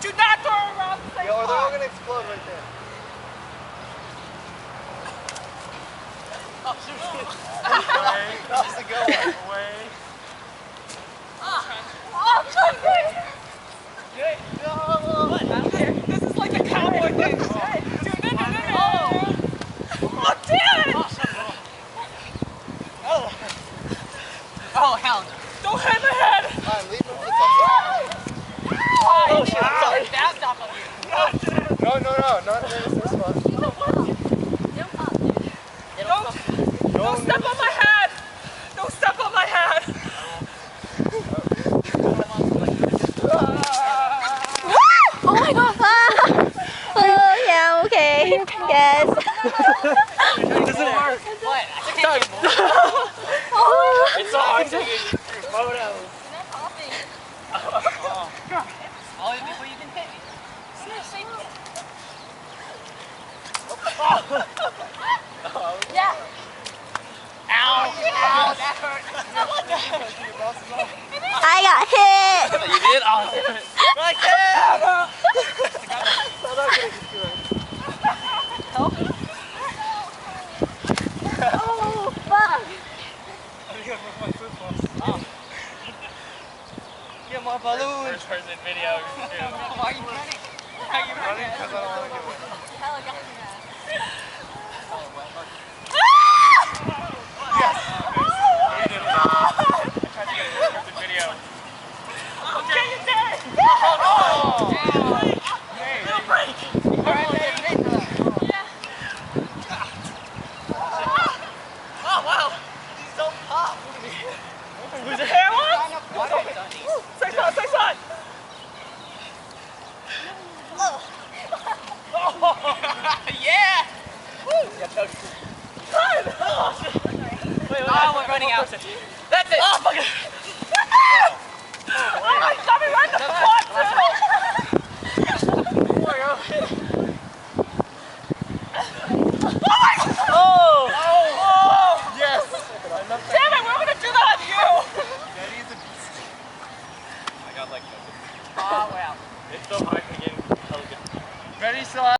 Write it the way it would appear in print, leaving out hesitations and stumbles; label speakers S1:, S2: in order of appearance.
S1: Do not throw it around the same
S2: Yo, or they're all
S1: spot.
S2: gonna explode right there.
S1: Oh, shoot.
S2: That was a good one.
S3: Away.
S1: Oh, good. No. What? I don't care. This is like the cowboy thing. Dude, no. Oh, damn it. Oh, hell no. Don't hit my head.
S2: Alright, leave them for the touchdown.
S1: Oh, shit. Sorry. That's off of you.
S2: No, not this one.
S1: Don't step on my head. Don't step on my head.
S4: Oh my god! Oh yeah, okay. Yes.
S3: It doesn't work.
S1: What? I can't get more.
S3: It's so hard to get your photos.
S1: All you before you can hit me. Yeah. Ow. Ow, that hurt.
S4: I got hit.
S3: You did? Oh,
S1: Right there.
S4: Oh fuck!
S1: Get more balloons.
S3: First person video.
S1: Why are you running? Why are you running?
S2: Because I don't want to get wet.
S1: We're running out. That's it. Oh, fuck it. Oh, my God, we ran the spot, too.
S2: Yes!
S1: Damn it, we're going to do that on you.
S2: Daddy's a beast.
S3: I got like
S1: Oh, well.
S3: it's so hard to get.
S2: Ready, still